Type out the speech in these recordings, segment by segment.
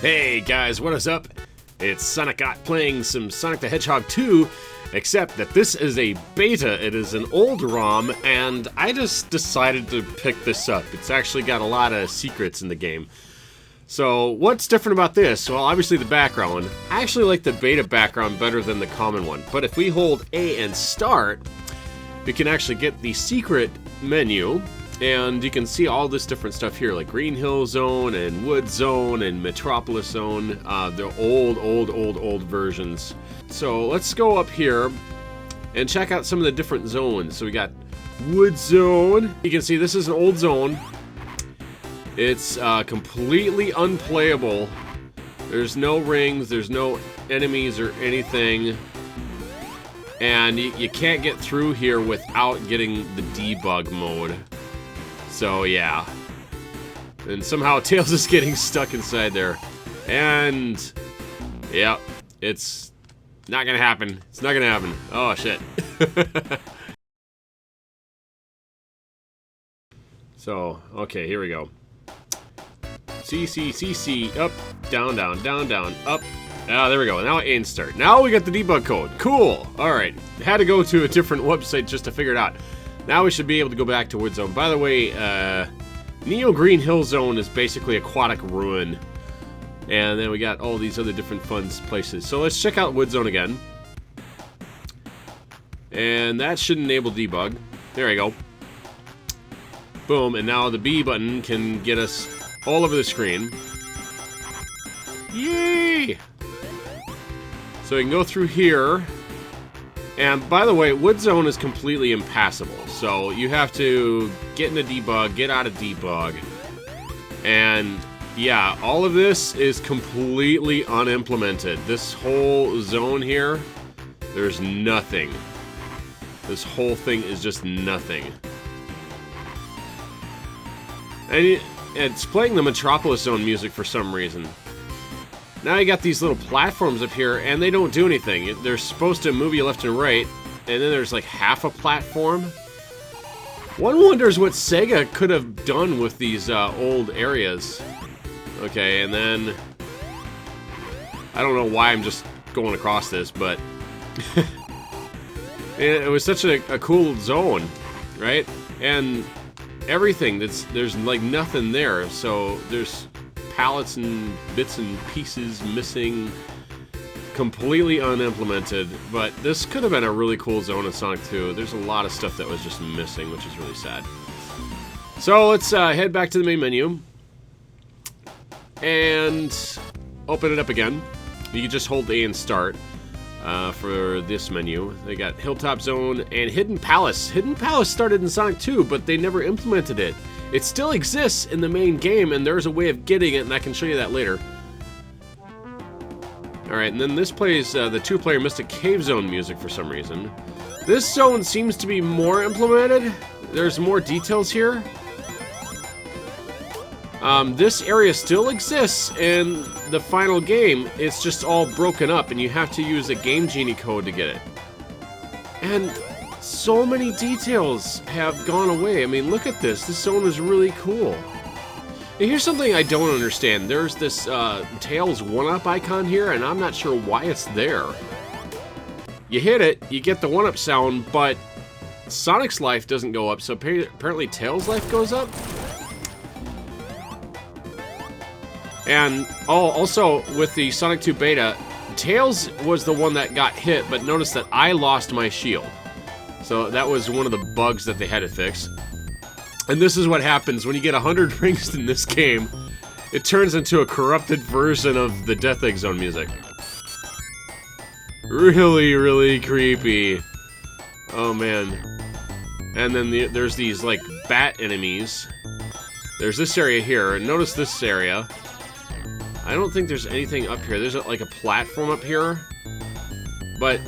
Hey guys, what is up? It's Sonicgott playing some Sonic the Hedgehog 2, except that this is a beta. It is an old ROM, and I just decided to pick this up. It's actually got a lot of secrets in the game. So, what's different about this? Well, obviously the background. I actually like the beta background better than the common one, but if we hold A and start, we can actually get the secret menu. And you can see all this different stuff here, like Green Hill Zone and Wood Zone and Metropolis Zone. They're old versions. So let's go up here and check out some of the different zones. So we got Wood Zone. You can see this is an old zone. It's completely unplayable. There's no rings, there's no enemies or anything. And you can't get through here without getting the debug mode. So yeah, and somehow Tails is getting stuck inside there, and yeah, it's not gonna happen. It's not gonna happen. Oh shit. So okay, here we go. C, up, down, up. Ah, there we go. Now A and start. Now we got the debug code. Cool. All right, had to go to a different website just to figure it out. Now we should be able to go back to Wood Zone. By the way, Neo Green Hill Zone is basically aquatic ruin. And then we got all these other different fun places. So let's check out Wood Zone again. And that should enable debug. There we go. Boom, and now the B button can get us all over the screen. Yay! So we can go through here. And by the way, Wood Zone is completely impassable, so you have to get into debug, get out of debug, and yeah, all of this is completely unimplemented. This whole zone here, there's nothing. This whole thing is just nothing. And it's playing the Metropolis Zone music for some reason. Now you got these little platforms up here, and they don't do anything. They're supposed to move you left and right, and then there's like half a platform. One wonders what Sega could have done with these old areas. Okay, and then I don't know why I'm just going across this, but it was such a cool zone, right? And everything there's like nothing there, so there's pallets and bits and pieces missing, completely unimplemented, but this could have been a really cool zone in Sonic 2. There's a lot of stuff that was just missing, which is really sad. So let's head back to the main menu and open it up again. You can just hold A and start for this menu. They got Hilltop Zone and Hidden Palace. Hidden Palace started in Sonic 2, but they never implemented it. It still exists in the main game, and there's a way of getting it, and I can show you that later. Alright, and then this plays the two-player Mystic Cave Zone music for some reason. This zone seems to be more implemented. There's more details here. This area still exists in the final game. It's just all broken up, and you have to use a Game Genie code to get it. And so many details have gone away. I mean, look at this. This zone is really cool. And here's something I don't understand. There's this Tails 1-up icon here, and I'm not sure why it's there. You hit it, you get the 1-up sound, but Sonic's life doesn't go up, so apparently Tails' life goes up? And, oh, also, with the Sonic 2 beta, Tails was the one that got hit, but notice that I lost my shield. So that was one of the bugs that they had to fix. And this is what happens when you get 100 rings in this game. It turns into a corrupted version of the Death Egg Zone music. Really creepy. Oh man. And then there's these like bat enemies. There's this area here. Notice this area. I don't think there's anything up here. There's like a platform up here. But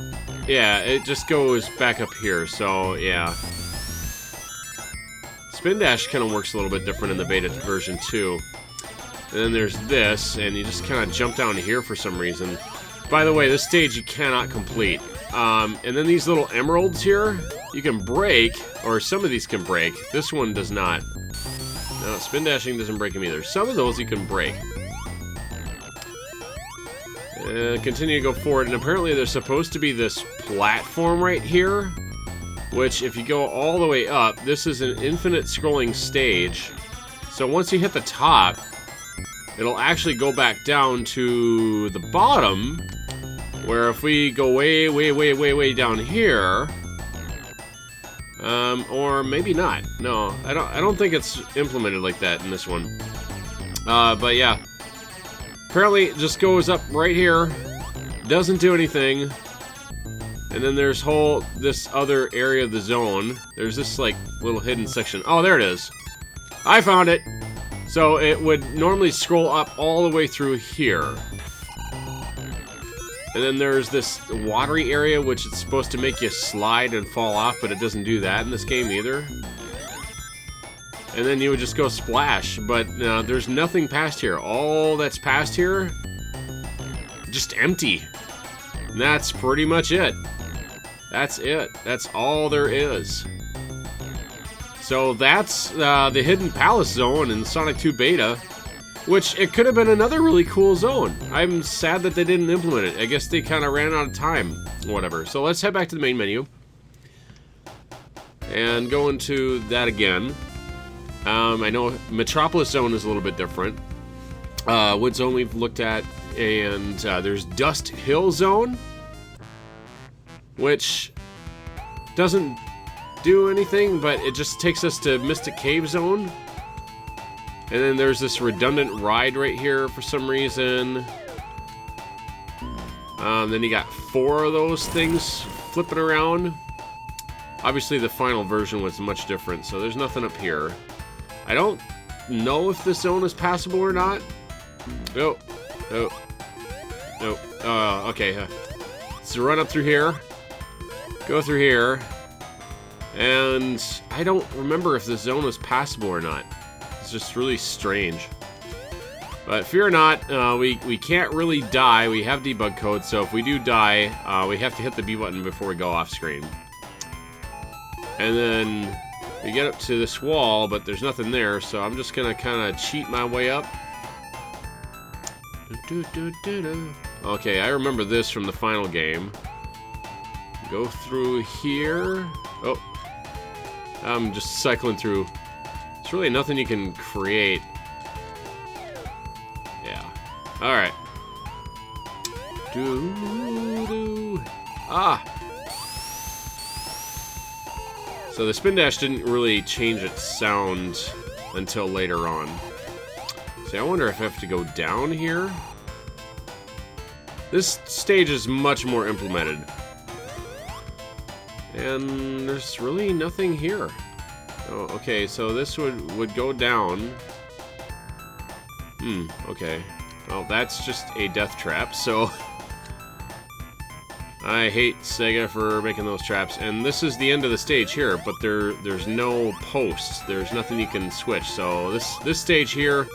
yeah, it just goes back up here, so yeah. Spin Dash kind of works a little bit different in the beta version too. And then there's this, and you just kind of jump down here for some reason. By the way, this stage you cannot complete. And then these little emeralds here, you can break, or some of these can break. This one does not. No, spin dashing doesn't break them either. Some of those you can break. Continue to go forward, and apparently there's supposed to be this platform right here, which if you go all the way up, this is an infinite scrolling stage. So once you hit the top, it'll actually go back down to the bottom, where if we go way down here, or maybe not. No, I don't think it's implemented like that in this one. But yeah. Apparently, it just goes up right here, doesn't do anything, and then there's this other area of the zone. There's this, like, little hidden section. Oh, there it is. I found it! So, it would normally scroll up all the way through here. And then there's this watery area, which is supposed to make you slide and fall off, but it doesn't do that in this game either. And then you would just go splash, but there's nothing past here. All that's past here, just empty. And that's pretty much it. That's it. That's all there is. So that's the Hidden Palace Zone in Sonic 2 Beta, which it could have been another really cool zone. I'm sad that they didn't implement it. I guess they kind of ran out of time, whatever. So let's head back to the main menu and go into that again. I know Metropolis Zone is a little bit different. Wood Zone we've looked at, and there's Dust Hill Zone, which doesn't do anything, but it just takes us to Mystic Cave Zone. And then there's this redundant ride right here for some reason. Then you got 4 of those things flipping around. Obviously the final version was much different, so there's nothing up here. I don't know if this zone is passable or not. Oh. Okay. Let's run up through here. Go through here. And I don't remember if this zone is passable or not. It's just really strange. But fear not, we can't really die. We have debug code, so if we do die, we have to hit the B button before we go off screen. And then we get up to this wall, but there's nothing there, so I'm just gonna kind of cheat my way up. Okay, I remember this from the final game. Go through here. Oh, I'm just cycling through. There's really nothing you can create. Yeah. Alright. Ah! So the spin dash didn't really change its sound until later on. See, I wonder if I have to go down here. This stage is much more implemented. And there's really nothing here. Oh, okay, so this would go down. Okay. Well, that's just a death trap, so I hate Sega for making those traps. And this is the end of the stage here, but there's no posts. There's nothing you can switch. So this stage here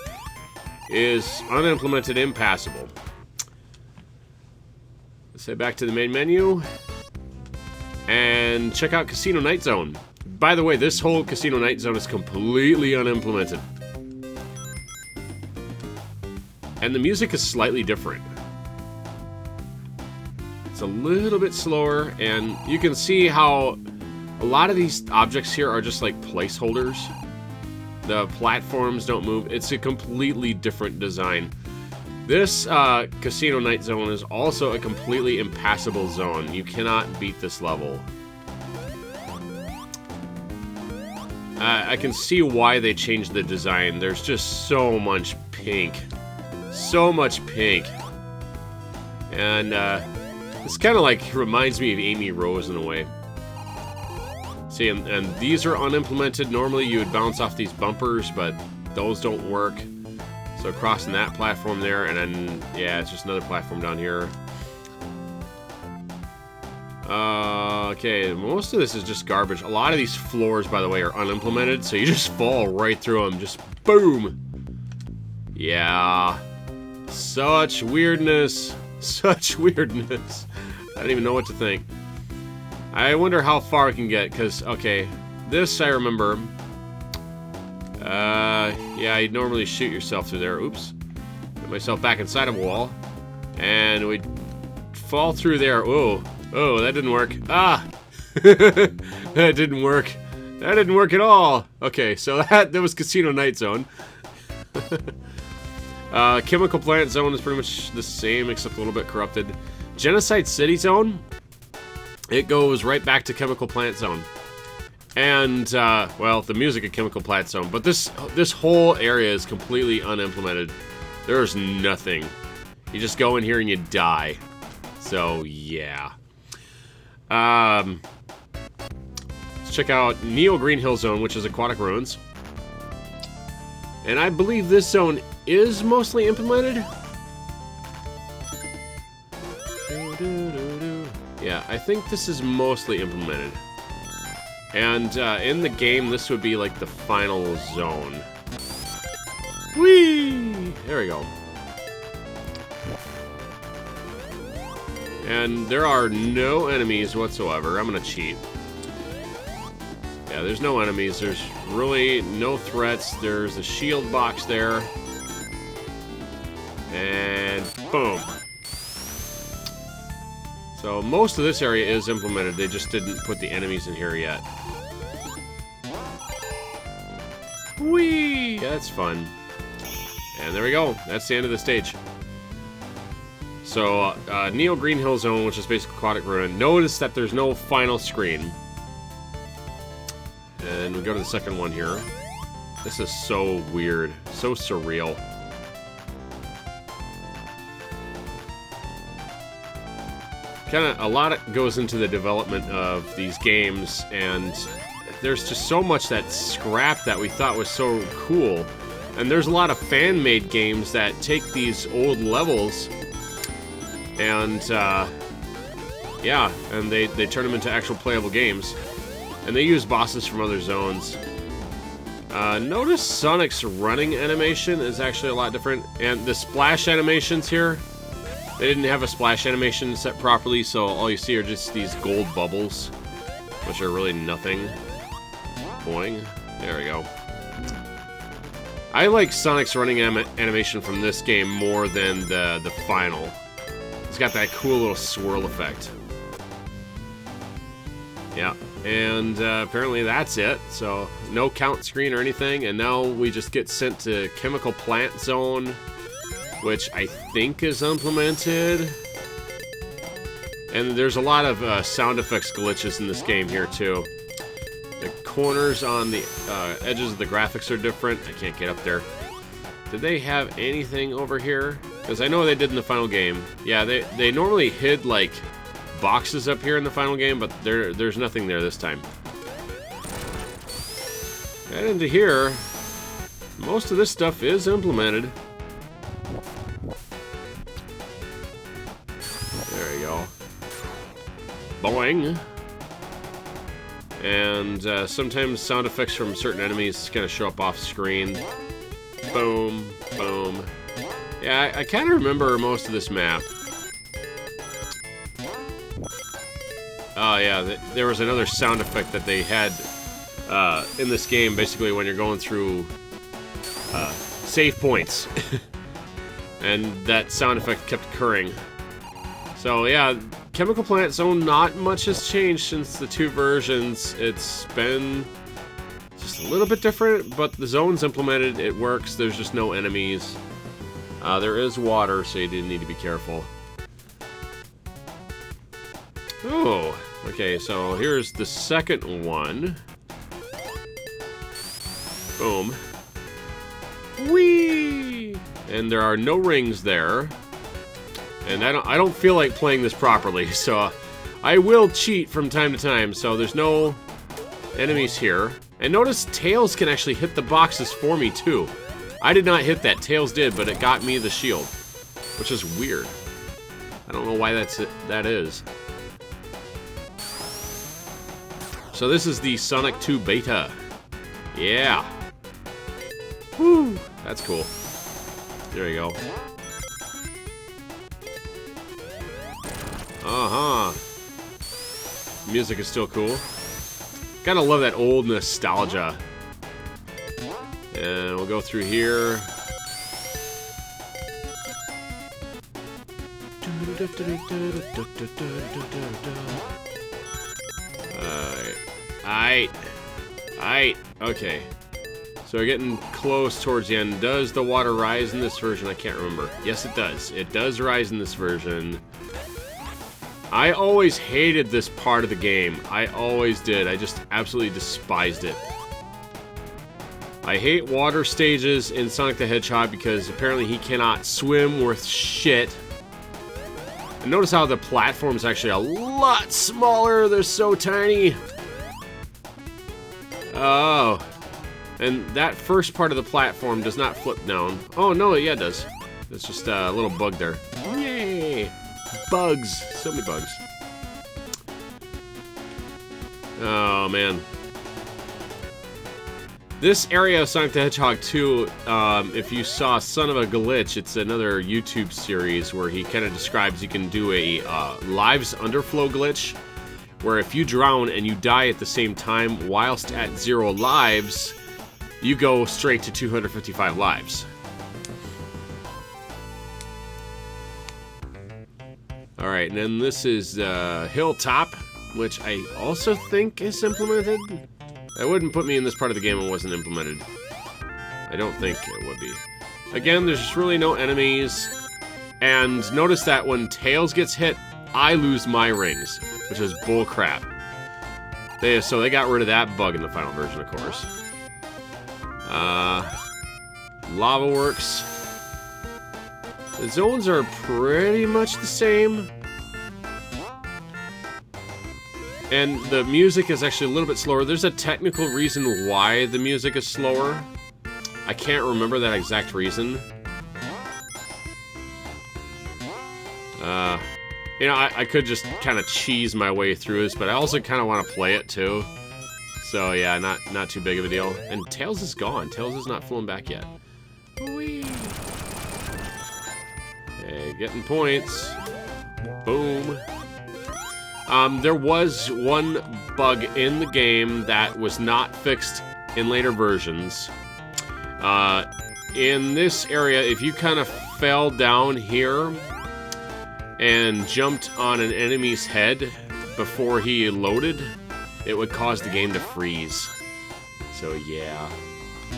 is unimplemented, impassable. Let's head back to the main menu and check out Casino Night Zone. By the way, this whole Casino Night Zone is completely unimplemented. And the music is slightly different. It's a little bit slower, and you can see how a lot of these objects here are just like placeholders. The platforms don't move. It's a completely different design. This Casino Night Zone is also a completely impassable zone. You cannot beat this level. I can see why they changed the design. There's just so much pink. So much pink. And this kind of like reminds me of Amy Rose in a way. See, and these are unimplemented. Normally you would bounce off these bumpers, but those don't work. So crossing that platform there, and then, yeah, it's just another platform down here. Okay, most of this is just garbage. A lot of these floors, by the way, are unimplemented, so you just fall right through them. Just boom! Yeah. Such weirdness. Such weirdness. I don't even know what to think. I wonder how far I can get, because, okay, this I remember. Yeah, you'd normally shoot yourself through there. Oops. Put myself back inside of a wall. And we fall through there. Oh, that didn't work. Ah! That didn't work. That didn't work at all. Okay, so that was Casino Night Zone. Chemical Plant Zone is pretty much the same, except a little bit corrupted. Genocide City Zone, it goes right back to Chemical Plant Zone. And, well, the music of Chemical Plant Zone. But this whole area is completely unimplemented. There's nothing. You just go in here and you die. So, yeah. Let's check out Neo Green Hill Zone, which is Aquatic Ruins. And I believe this zone is mostly implemented. Yeah, I think this is mostly implemented. And in the game, this would be like the final zone. Whee! There we go. And there are no enemies whatsoever. I'm gonna cheat. Yeah, there's no enemies. There's really no threats. There's a shield box there. And boom. So most of this area is implemented. They just didn't put the enemies in here yet. Whee! That's fun. And there we go. That's the end of the stage. So, Neo Green Hill Zone, which is basically Aquatic Ruin. Notice that there's no final screen. And we go to the second one here. This is so weird. So surreal. A lot goes into the development of these games, and there's just so much that's scrapped that we thought was so cool. And there's a lot of fan-made games that take these old levels and, yeah, and they turn them into actual playable games. And they use bosses from other zones. Notice Sonic's running animation is actually a lot different. And the splash animations here, they didn't have a splash animation set properly, so all you see are just these gold bubbles, which are really nothing. Boing. There we go. I like Sonic's running animation from this game more than the final. It's got that cool little swirl effect. Yeah, and apparently that's it. So no count screen or anything, and now we just get sent to Chemical Plant Zone, which I think is implemented. And there's a lot of sound effects glitches in this game here too. The corners on the edges of the graphics are different. I can't get up there. Did they have anything over here? Because I know they did in the final game. Yeah, they normally hid like boxes up here in the final game, but there's nothing there this time. And into here, most of this stuff is implemented. There you go. Boing. And sometimes sound effects from certain enemies kind of show up off screen. Boom, boom. Yeah, I kind of remember most of this map. Oh yeah, there was another sound effect that they had in this game, basically when you're going through save points. And that sound effect kept occurring. So yeah, Chemical Plant Zone, not much has changed since the two versions. It's been just a little bit different, but the zone's implemented, it works, there's just no enemies. There is water, so you do need to be careful. Oh, okay, so here's the second one. Boom. Whee! And there are no rings there. And I don't feel like playing this properly, so I will cheat from time to time. So there's no enemies here. And notice Tails can actually hit the boxes for me too. I did not hit that, Tails did, but it got me the shield, which is weird. I don't know why that is. So this is the Sonic 2 Beta. Yeah. Woo, that's cool. There you go. Uh-huh. Music is still cool. Gotta love that old nostalgia. And we'll go through here. Okay. So we're getting close towards the end. Does the water rise in this version? I can't remember. Yes, it does. It does rise in this version. I always hated this part of the game. I always did. I just absolutely despised it. I hate water stages in Sonic the Hedgehog because apparently he cannot swim worth shit. And notice how the platform's actually a lot smaller. They're so tiny. Oh. And that first part of the platform does not flip down. Oh, no, yeah, it does. It's just a little bug there. Yay! Bugs. So many bugs. Oh, man. This area of Sonic the Hedgehog 2, if you saw Son of a Glitch, it's another YouTube series where he kind of describes you can do a lives underflow glitch, where if you drown and you die at the same time whilst at 0 lives, you go straight to 255 lives. Alright, and then this is Hilltop, which I also think is implemented. That wouldn't put me in this part of the game if it wasn't implemented. I don't think it would be. Again, there's just really no enemies. And notice that when Tails gets hit, I lose my rings, which is bullcrap. So they got rid of that bug in the final version, of course. Lava Works. The zones are pretty much the same. And the music is actually a little bit slower. There's a technical reason why the music is slower. I can't remember that exact reason. You know, I could just kind of cheese my way through this, but I also kind of want to play it too. So yeah, not too big of a deal. And Tails is gone. Tails is not flown back yet. Whee! Okay, getting points. Boom. There was one bug in the game that was not fixed in later versions. In this area, if you kind of fell down here and jumped on an enemy's head before he loaded, it would cause the game to freeze. So yeah.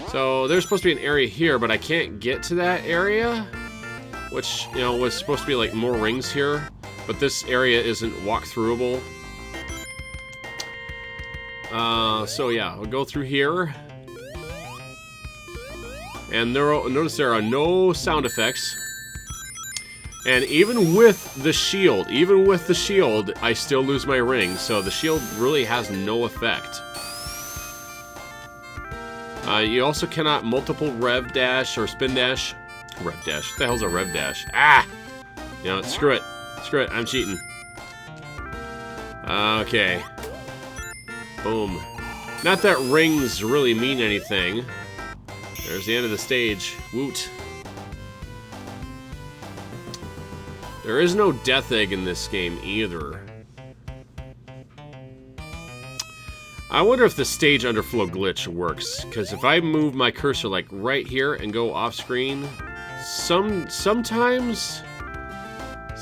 So there's supposed to be an area here, but I can't get to that area, which, you know, was supposed to be like more rings here. But this area isn't walk-throughable. So yeah, we'll go through here. And notice there are no sound effects. And even with the shield, I still lose my ring. So the shield really has no effect. You also cannot multiple rev dash or spin dash. Rev dash? What the hell's a rev dash? Ah! You know, screw it. Screw it, I'm cheating. Okay. Boom. Not that rings really mean anything. There's the end of the stage. Woot. There is no death egg in this game either. I wonder if the stage underflow glitch works, because if I move my cursor like right here and go off screen, sometimes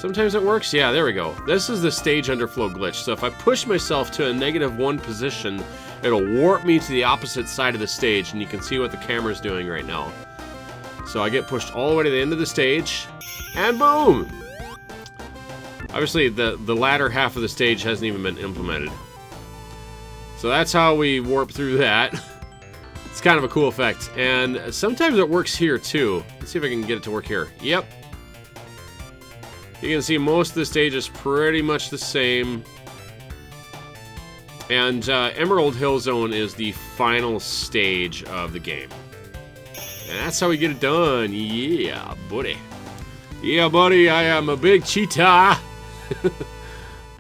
it works. Yeah, there we go. This is the stage underflow glitch. So if I push myself to a -1 position, it'll warp me to the opposite side of the stage, and you can see what the camera's doing right now. So I get pushed all the way to the end of the stage, and boom! Obviously, the latter half of the stage hasn't even been implemented. So that's how we warp through that. It's kind of a cool effect. And sometimes it works here, too. Let's see if I can get it to work here. Yep. You can see most of the stage is pretty much the same. And Emerald Hill Zone is the final stage of the game. And that's how we get it done. Yeah, buddy. Yeah, buddy, I am a big cheetah.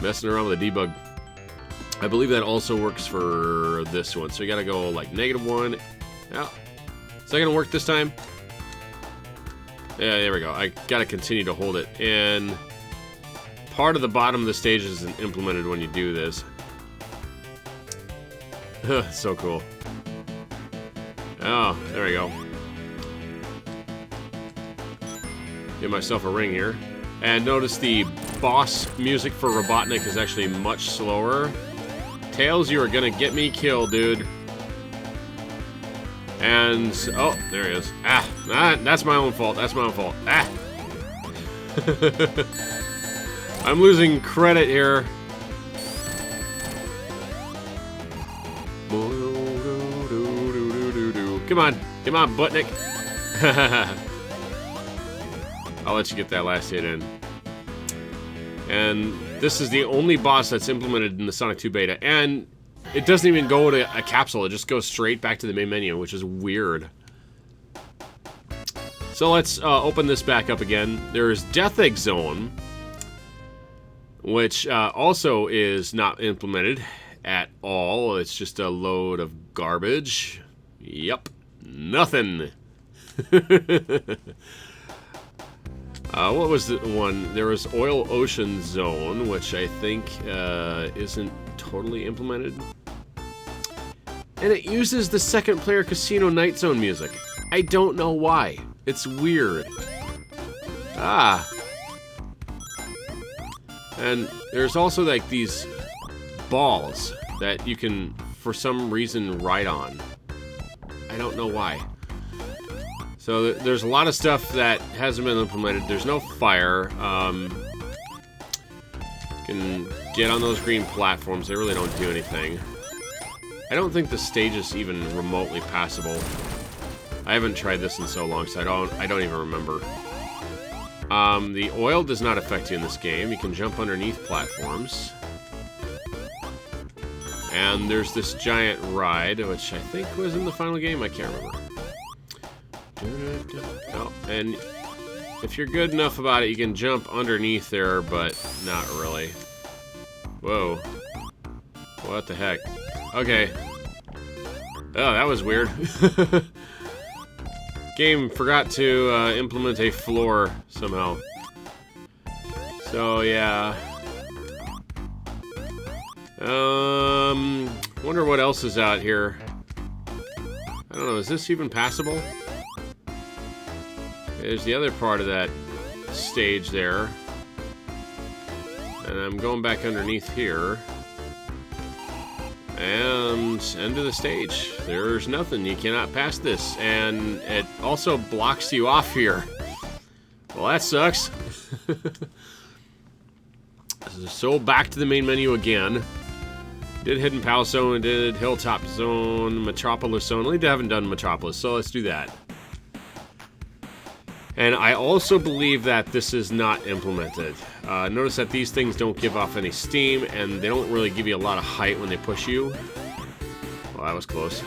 Messing around with the debug. I believe that also works for this one. So you gotta go like -1. Yeah. Is that gonna work this time? Yeah, there we go. I gotta continue to hold it. And part of the bottom of the stage isn't implemented when you do this. So cool. Oh, there we go. Get myself a ring here. And notice the boss music for Robotnik is actually much slower. Tails, you are gonna get me killed, dude. And, oh, there he is. That's my own fault. That's my own fault. I'm losing credit here. Come on, Butnik. I'll let you get that last hit in. And this is the only boss that's implemented in the Sonic 2 beta. And it doesn't even go to a capsule. It just goes straight back to the main menu, which is weird. So let's open this back up again. There's Debug Zone, which also is not implemented at all. It's just a load of garbage. Yep, nothing. What was the one? There was Oil Ocean Zone, which I think isn't totally implemented. And it uses the second player Casino Night Zone music. I don't know why. It's weird. And there's also like these balls that you can, for some reason, ride on. I don't know why. So there's a lot of stuff that hasn't been implemented. There's no fire. You can get on those green platforms. They really don't do anything. I don't think the stage is even remotely passable. I haven't tried this in so long, so I don't even remember. The oil does not affect you in this game. You can jump underneath platforms. And there's this giant ride, which I think was in the final game. I can't remember. Oh, and if you're good enough about it, you can jump underneath there, but not really. Whoa. What the heck? Okay. Oh, that was weird. Game forgot to implement a floor somehow. So, yeah. Wonder what else is out here. I don't know, is this even passable? There's the other part of that stage there. And I'm going back underneath here. And end of the stage. There's nothing. You cannot pass this. And it also blocks you off here. Well, that sucks. So back to the main menu again. Did Hidden Palace Zone, did Hilltop Zone, Metropolis Zone. I haven't done Metropolis, so let's do that. And I also believe that this is not implemented. Notice that these things don't give off any steam, and they don't really give you a lot of height when they push you. Well, that was close.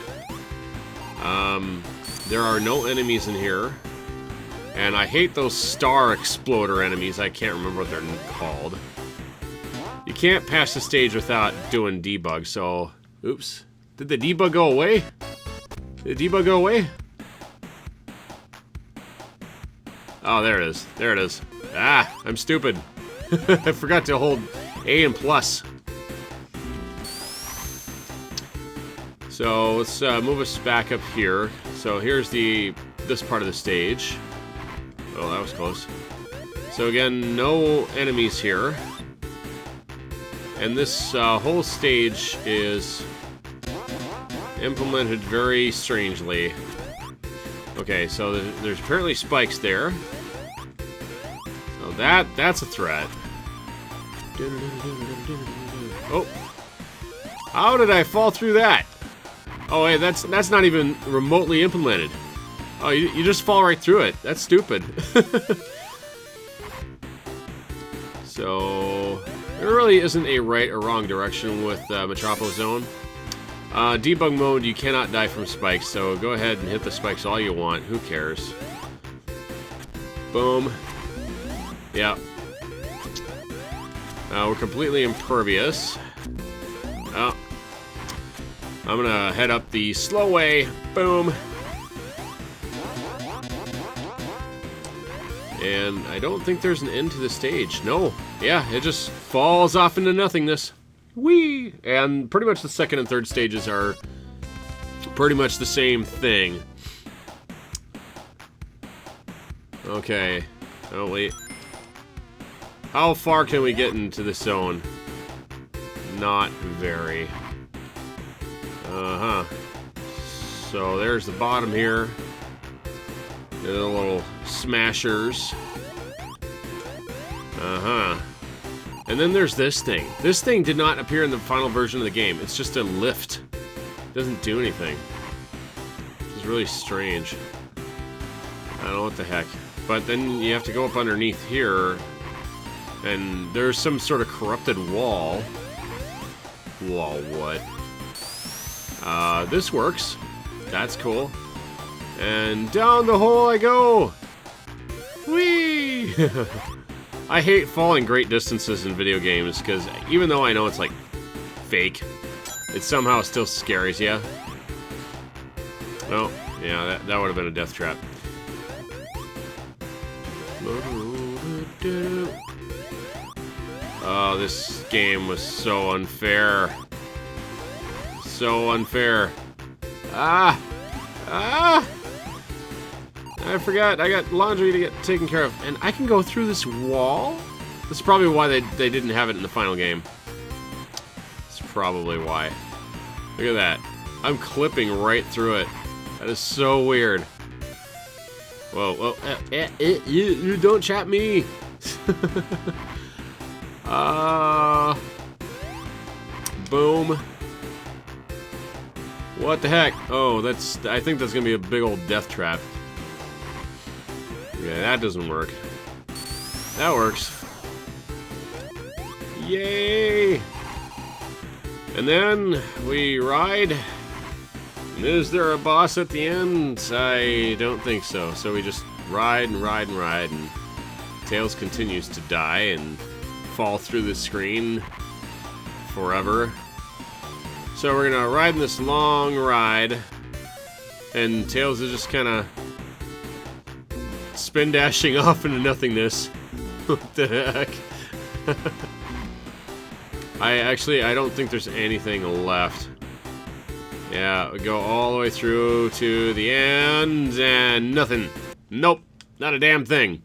There are no enemies in here. And I hate those star exploder enemies. I can't remember what they're called. You can't pass the stage without doing debug, so... Oops. Did the debug go away? Did the debug go away? Oh, there it is. There it is. Ah, I'm stupid. I forgot to hold A and plus. So let's move us back up here. So here's this part of the stage. Oh, that was close. So again, no enemies here. And this whole stage is implemented very strangely. Okay, so there's apparently spikes there. So that's a threat. Oh. How did I fall through that? Oh, hey, that's not even remotely implemented. Oh, you just fall right through it. That's stupid. So, there really isn't a right or wrong direction with Metropolis Zone. Debug mode, you cannot die from spikes, so go ahead and hit the spikes all you want. Who cares? Boom. Yeah. We're completely impervious. Oh. I'm gonna head up the slow way. Boom. And I don't think there's an end to the stage. No. Yeah, it just falls off into nothingness. Whee! And pretty much the second and third stages are pretty much the same thing. Okay. Oh, wait. How far can we get into the zone? Not very. Uh-huh. So there's the bottom here. The little smashers. Uh-huh. And then there's this thing. This thing did not appear in the final version of the game. It's just a lift. It doesn't do anything. It's really strange. I don't know what the heck. But then you have to go up underneath here. And there's some sort of corrupted wall. Wall what? This works. That's cool. And down the hole I go! Whee! I hate falling great distances in video games, because even though I know it's like fake, it somehow still scares you. Oh, yeah, that would have been a death trap. Oh, this game was so unfair. So unfair. Ah! Ah! I forgot, I got laundry to get taken care of. And I can go through this wall? That's probably why they didn't have it in the final game. That's probably why. Look at that. I'm clipping right through it. That is so weird. Whoa, whoa. You don't chat me! Boom. What the heck? Oh, I think that's gonna be a big old death trap. Yeah, that doesn't work. That works. Yay! And then we ride. And is there a boss at the end? I don't think so. So we just ride and ride and ride, and Tails continues to die and fall through the screen forever. So we're gonna ride in this long ride, and Tails is just kind of spin dashing off into nothingness. What the heck? I don't think there's anything left. Yeah, we go all the way through to the end, and nothing. Nope, not a damn thing.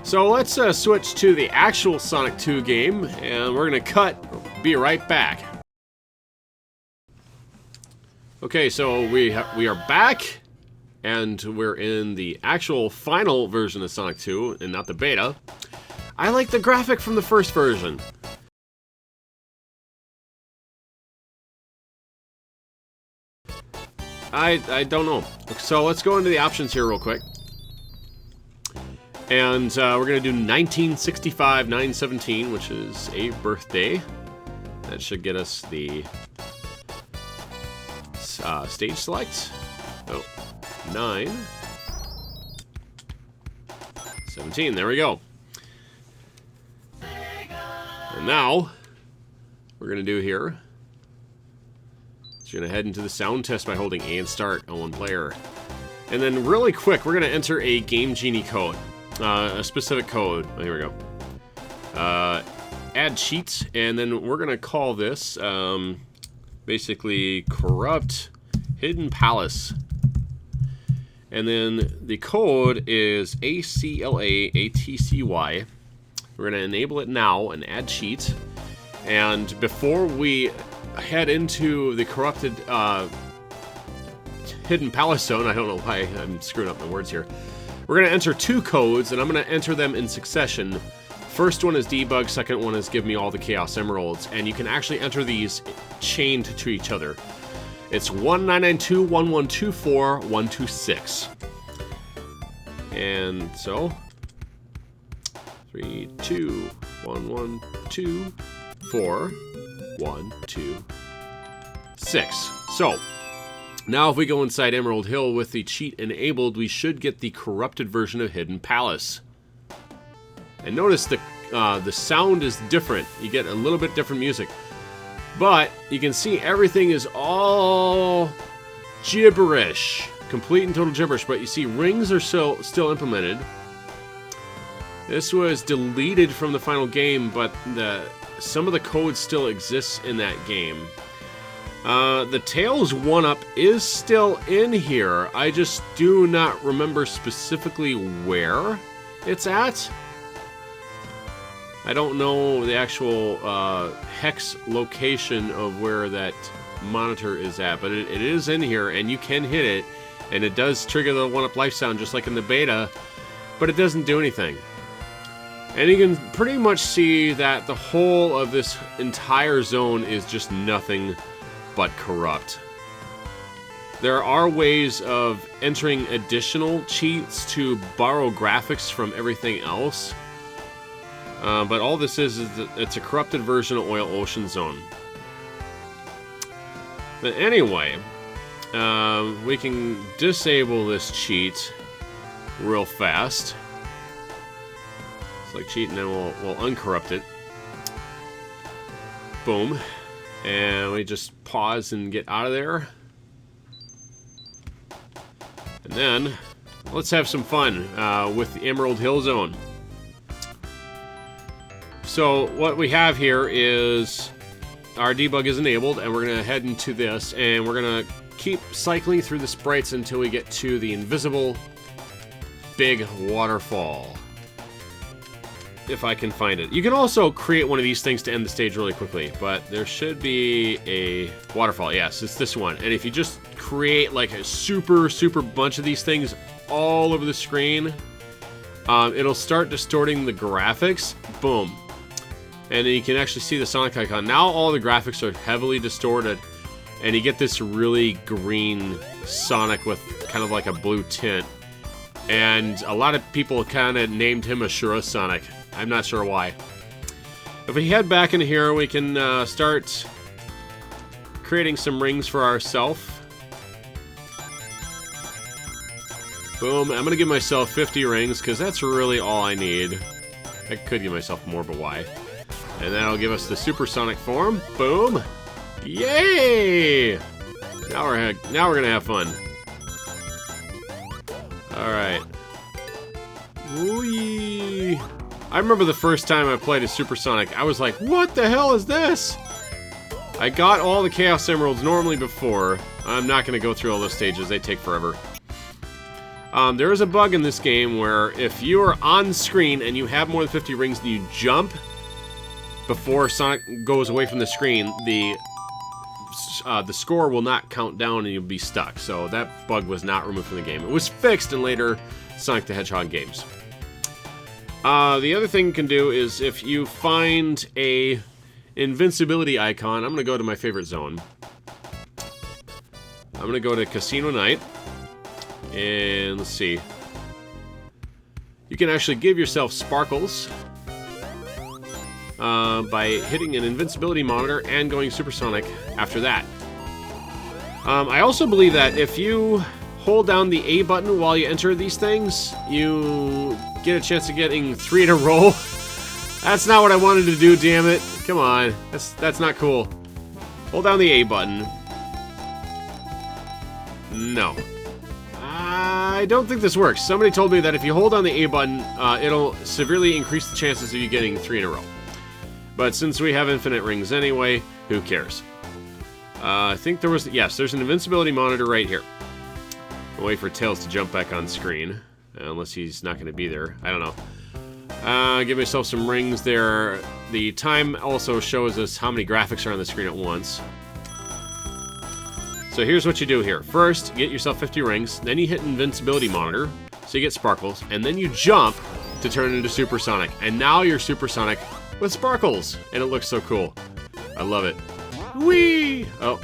So let's switch to the actual Sonic 2 game, and we're gonna cut. Be right back. Okay, so we are back, and we're in the actual final version of Sonic 2, and not the beta. I like the graphic from the first version. I don't know. So let's go into the options here real quick. And we're going to do 1965-917, which is a birthday. That should get us the stage select. Oh, 9. 17, there we go. And now, we're going to do here. So you're going to head into the sound test by holding A and start on one player. And then really quick, we're going to enter a Game Genie code. A specific code. Oh, here we go. Add cheats, and then we're going to call this basically Corrupt Hidden Palace. And then the code is ACLAATCY. We're going to enable it now and add cheat. And before we head into the corrupted Hidden Palace Zone, I don't know why I'm screwing up my words here. We're going to enter 2 codes, and I'm going to enter them in succession. First one is debug, second one is give me all the Chaos Emeralds, and you can actually enter these chained to each other. It's 1992-1124-126. And so 3, 2, 1, 1, 2, 4, 1, 2, 6. So now if we go inside Emerald Hill with the cheat enabled, we should get the corrupted version of Hidden Palace. And notice the sound is different. You get a little bit different music. But you can see everything is all gibberish. Complete and total gibberish. But you see rings are still implemented. This was deleted from the final game, but some of the code still exists in that game. The Tails 1-up is still in here. I just do not remember specifically where it's at. I don't know the actual hex location of where that monitor is at, but it is in here, and you can hit it, and it does trigger the 1-up life sound just like in the beta, but it doesn't do anything. And you can pretty much see that the whole of this entire zone is just nothing but corrupt. There are ways of entering additional cheats to borrow graphics from everything else. But all this is that it's a corrupted version of Oil Ocean Zone. But anyway, we can disable this cheat real fast. Select cheat, and then we'll uncorrupt it. Boom. And we just pause and get out of there. And then, let's have some fun with the Emerald Hill Zone. So, what we have here is our debug is enabled, and we're going to head into this, and we're going to keep cycling through the sprites until we get to the invisible big waterfall. If I can find it. You can also create one of these things to end the stage really quickly, but there should be a waterfall. Yes, it's this one. And if you just create like a super bunch of these things all over the screen, it'll start distorting the graphics. Boom. And then you can actually see the Sonic icon. Now all the graphics are heavily distorted, and you get this really green Sonic with kind of like a blue tint. And a lot of people kind of named him Ashura Sonic. I'm not sure why. If we head back in here, we can start creating some rings for ourselves. Boom. I'm going to give myself 50 rings, because that's really all I need. I could give myself more, but why? And that'll give us the supersonic form. Boom. Yay! Now we're going to have fun. Alright. Whee! I remember the first time I played as Supersonic, I was like, what the hell is this? I got all the Chaos Emeralds normally before. I'm not going to go through all those stages, they take forever. There is a bug in this game where if you are on screen and you have more than 50 rings and you jump before Sonic goes away from the screen, the score will not count down and you'll be stuck. So that bug was not removed from the game. It was fixed in later Sonic the Hedgehog games. The other thing you can do is if you find a invincibility icon, I'm going to go to my favorite zone. I'm going to go to Casino Night. And let's see. You can actually give yourself sparkles by hitting an invincibility monitor and going supersonic after that. I also believe that if you hold down the A button while you enter these things, you get a chance of getting 3 in a row. That's not what I wanted to do, damn it. Come on. That's not cool. Hold down the A button. No. I don't think this works. Somebody told me that if you hold down the A button, it'll severely increase the chances of you getting 3 in a row. But since we have infinite rings anyway, who cares? I think there was... Yes, there's an invincibility monitor right here. I'll wait for Tails to jump back on screen. Unless he's not going to be there. I don't know. Give myself some rings there. The time also shows us how many graphics are on the screen at once. So here's what you do here. First, get yourself 50 rings. Then you hit invincibility monitor, so you get sparkles. And then you jump to turn into supersonic. And now you're supersonic with sparkles. And it looks so cool. I love it. Whee! Oh.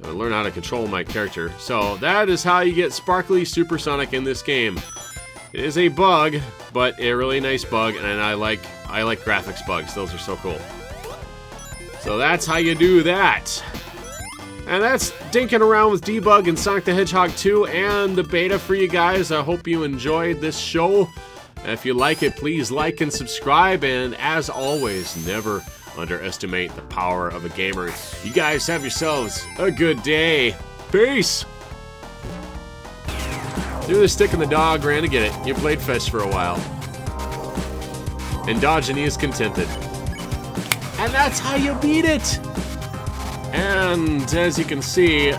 I learn how to control my character. So that is how you get sparkly supersonic in this game. It is a bug, but a really nice bug, and I like graphics bugs. Those are so cool. So that's how you do that. And that's dinking around with Debug and Sonic the Hedgehog 2 and the beta for you guys. I hope you enjoyed this show. If you like it, please like and subscribe. And as always, never underestimate the power of a gamer. You guys have yourselves a good day. Peace! Threw the stick in the dog, ran to get it. You played fetch for a while. And dodged and he is contented. And that's how you beat it! And as you can see,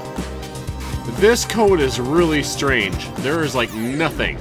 this code is really strange. There is like nothing